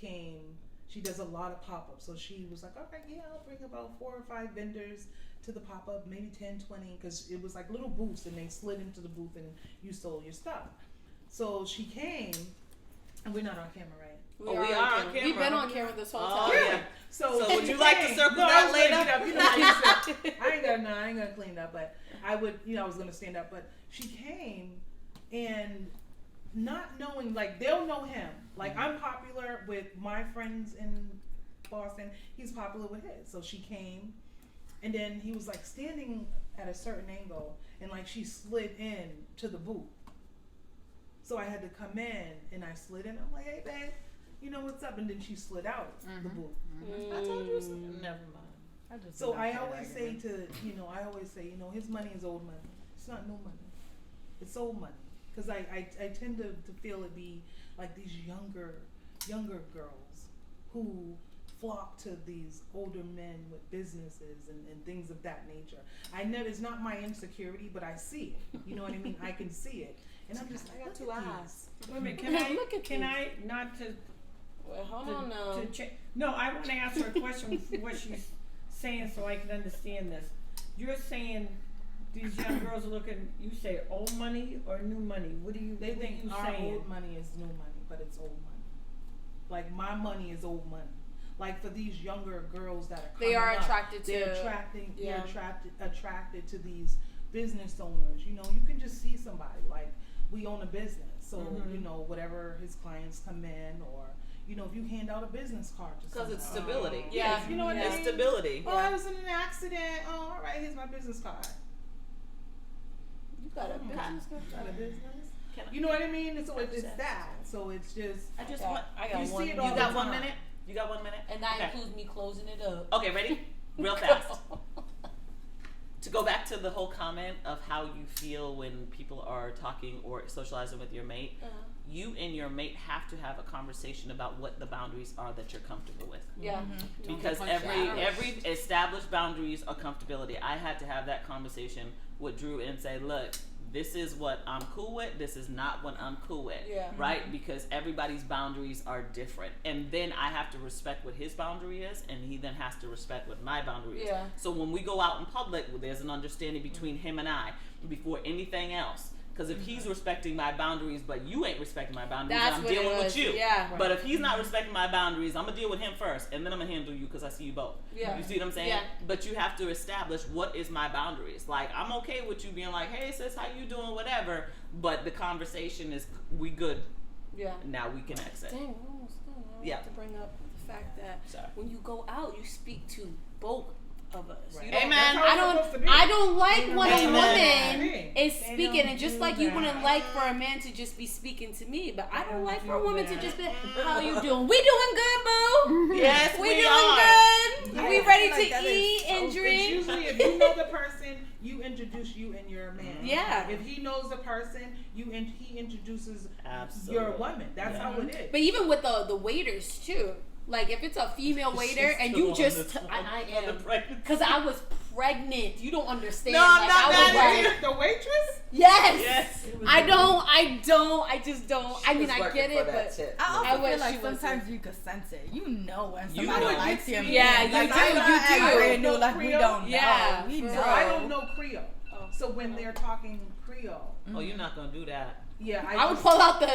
does a lot of pop-ups. So she was like, okay, yeah, I'll bring about 4 or 5 vendors to the pop-up, maybe 10, 20, because it was like little booths and they slid into the booth and you sold your stuff. So she came, and we're not on camera, right? We are on camera. We've been on camera this whole time. Yeah. So would you like to circle that later? I ain't gonna clean it up, but I would, I was gonna stand up, but she came and not knowing, like, they'll know him. Like, I'm popular with my friends in Boston. He's popular with his. So she came, and then he was, like, standing at a certain angle, and, like, she slid in to the booth. So I had to come in, and I slid in. I'm like, hey, babe, you know what's up? And then she slid out the booth. I told you something. Never mind. So I always say his money is old money. It's not new money. It's old money. Because I tend to feel it be like these younger girls who flock to these older men with businesses and things of that nature. It's not my insecurity, but I see it. You know what I mean? I can see it. And I'm just, I got 2 eyes. Wait a minute, can I not to... Well, hold on now. No, I want to ask her a question for what she's saying so I can understand this. You're saying... These young girls are looking, you say old money or new money? They think our old money is new money, but it's old money. Like, my money is old money. Like, for these younger girls that are coming up, they're attracted to these business owners. You can just see somebody, like, we own a business. So, whatever his clients come in, or, if you hand out a business card to someone. Because it's stability. Yeah. You know what I mean? It's stability. Oh, I was in an accident. Oh, all right, here's my business card. You got a business card? Got a business? You know what I mean? So it's that. So it's just. I got you one. See it all you got 1 minute? You got 1 minute? And that includes me closing it up. Okay, ready? Real fast. To go back to the whole comment of how you feel when people are talking or socializing with your mate, you and your mate have to have a conversation about what the boundaries are that you're comfortable with. Yeah. Because every established boundaries are comfortability. I had to have that conversation with Drew and say, look, this is what I'm cool with. This is not what I'm cool with. Yeah. Right? Because everybody's boundaries are different. And then I have to respect what his boundary is, and he then has to respect what my boundary is. Yeah. So when we go out in public, there's an understanding between him and I before anything else. Because if he's respecting my boundaries, but you ain't respecting my boundaries, then I'm dealing with you. Yeah. But if he's not respecting my boundaries, I'm going to deal with him first, and then I'm going to handle you because I see you both. Yeah. You see what I'm saying? Yeah. But you have to establish what is my boundaries. Like, I'm okay with you being like, hey, sis, how you doing, whatever, but the conversation is, we good. Yeah. Now we can exit. Dang, we're almost done. I want to bring up the fact that when you go out, you speak to both of us. Right. Amen. I don't like when a woman is speaking, and just like you wouldn't like for a man to just be speaking to me, but I don't like for a woman to just be, how you doing? We doing good, boo? Yes, we doing good. We ready to eat and drink? It's usually if you know the person, you introduce you and your man. Yeah. If he knows the person, he introduces your woman. That's how it is. But even with the waiters too. Like, if it's a female waiter and you just, I am, because I was pregnant. You don't understand. No, like, I'm not mad at the waitress? Yes. I just don't. I mean, I get it, but I also feel like sometimes you can sense it. You know when somebody likes you. Yeah, you do. Like, we don't know. Yeah, we know. I don't know Creole. So when they're talking Creole, Oh, you're not gonna do that. yeah, I would pull out the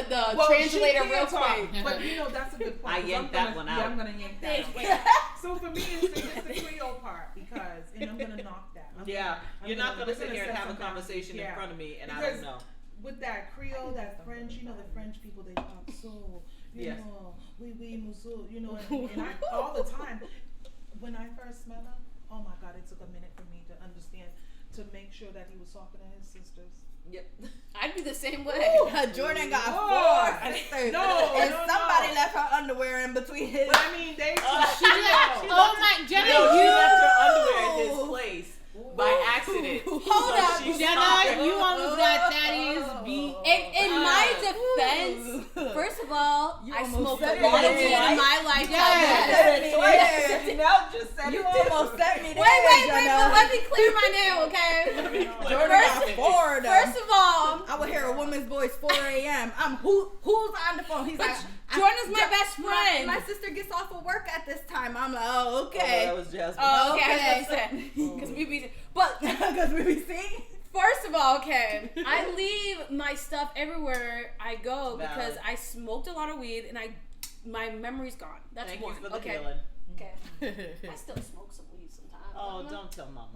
translator real quick. But that's a good point. I yanked that one out. Yeah, I'm gonna yank that out. So for me, it's the Creole part and I'm gonna knock that. You're not gonna sit here and set have a some conversation in boundaries. front of me, and I Because don't know. with that Creole, that French, the French people, they talk so, Yes. oui, monsieur, and I, all the time, when I first met him, oh my God, it took a minute for me to understand, to make sure that he was talking to his sisters. Yep. I'd be the same way. Jordan got Lord. 4 sisters. No, and no, somebody no. left her underwear in between his. But I mean, they. Oh my, Jenna, No, she you. left her underwear at his place by accident. Hold up, she's Jenna, talking. you almost got daddy's beat. In my defense, first of all, You I almost smoked a said lot of it. weed in my lifetime. Yes. Janelle just said You it too. almost set me there. Wait, Jenna. but let me clear my name, okay? Jordan got 4 though. First of all, I would hear a woman's voice 4 a.m. I'm who's on the phone? He's like, Jordan's my best friend. My sister gets off of work at this time. I'm like, oh, Oh, okay. that was Jasmine. oh, okay, Okay. I was gonna say, because we be, but Because we be seeing. first of all, okay, I leave my stuff everywhere I go because Valid. I smoked a lot of weed and my memory's gone. That's Thank one. you for the okay. feeling. Okay. I still smoke some weed sometimes. Oh, No? don't tell mama.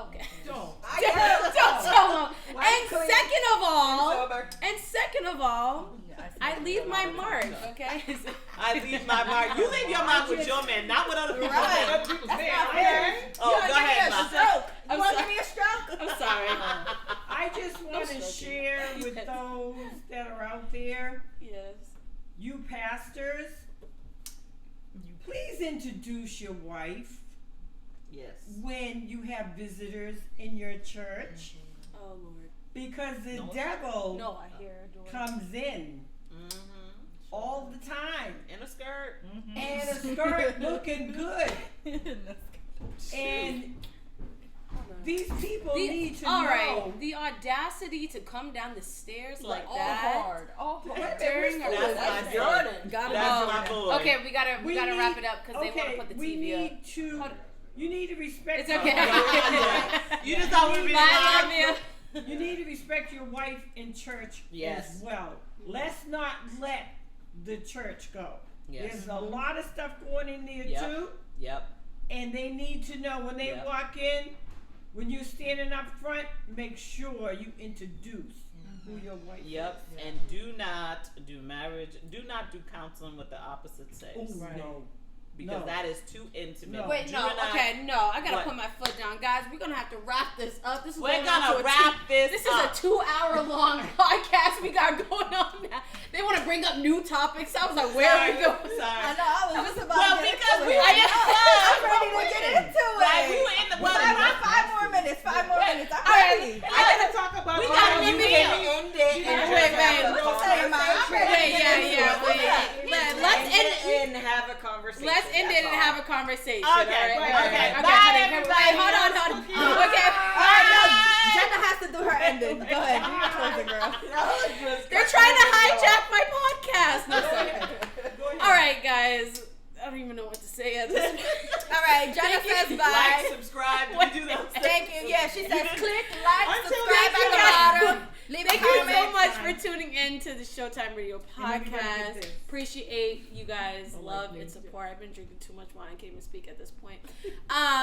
Okay. Don't. Don't tell them. White And clean, second of all, I leave my mark. Okay. I leave my mark. You leave your mark with your man, not with other people. Right. Other people's man. Oh, go ahead, ma. You want to give me a stroke? I'm sorry. I just want to share with those that are out there, Yes. you pastors, please introduce your wife Yes. when you have visitors in your church, Oh Lord. because the No. devil No, I hear a door. comes in Mm-hmm. all the time In a skirt. and a skirt looking good. And Hold on. these people need to all know. right, the audacity to come down the stairs like all that. hard. All hard. During a That's my Jordan. Gotta That's be my boy. Okay, we gotta We wrap need- it up because they want to put the we TV need up. to. Hold on. You need to respect. It's your okay. wife. You just thought we'd be Bye, live. love you. You need to respect your wife in church Yes. as well. Let's not let the church go. Yes. There's a lot of stuff going in there Yep. too, Yep. and they need to know when they Yep. walk in, when you're standing up front, make sure you introduce who your wife Yep. is. And do not do marriage. Do not do counseling with the opposite sex. Ooh, no. Because No. that is too intimate. No. Wait, You no, and I- okay, no. I gotta What? put my foot down, guys. We're gonna have to wrap this up. This is We're going on gonna to wrap this This up. is a 2-hour long podcast we got going on now. They want to bring up new topics. I was like, where are we going? I Sorry. know. I was just about Well, to get because into we it. were in the I'm club. ready to get into it. Right, we were in the Well, I want 5 more minutes. 5 more minutes. I'm ready. I gotta talk about We all gotta you end did. it. End it. and Wait, just have wait. a Don't say mine. I'm ready to get into it. Wait. Let's end it. and have a conversation. Let's end it and That's all. have a conversation. Okay, all right, okay. okay. Bye, honey, everybody. Hold on. Okay. All right, no, Jenna has to do her ending. Go ahead. Do your closing, girl. They're trying to hijack my podcast. No, sorry. All right, guys. I don't even know what to say at this point. All right, Jenna says Like, bye. subscribe. We do those. Thank you. Yeah, she says click, like, Until subscribe next at the time. bottom. Leave a Thank you so comment. much for tuning in to the Showtime Radio And everybody get podcast. this. Appreciate you guys' Don't love like me. and support. I've been drinking too much wine. I can't even speak at this point.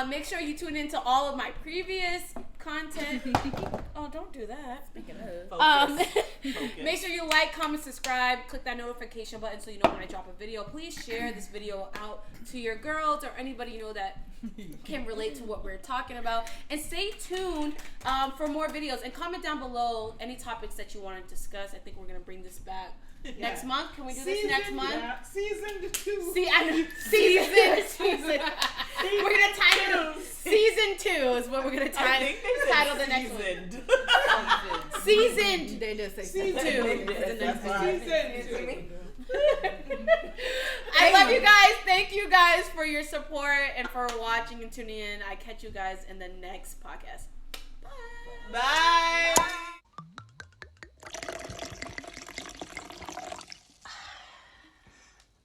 Make sure you tune into all of my previous content. Oh, don't do that. Speaking of. Focus. Make sure you like, comment, subscribe, click that notification button so you know when I drop a video. Please share this video out to your girls or anybody you know that can relate to what we're talking about. And stay tuned for more videos. And comment down below any topics that you want to discuss. I think we're going to bring this back next month. Can we do this next month? Season 2. See, I know. Season. We're going to title Season 2 is what we're going to I think they said title the next one. seasoned. Seasoned. They did say Season something. 2. They did. That's why. Season 2. I love you guys. Thank you guys for your support and for watching and tuning in. I catch you guys in the next podcast. Bye. Bye.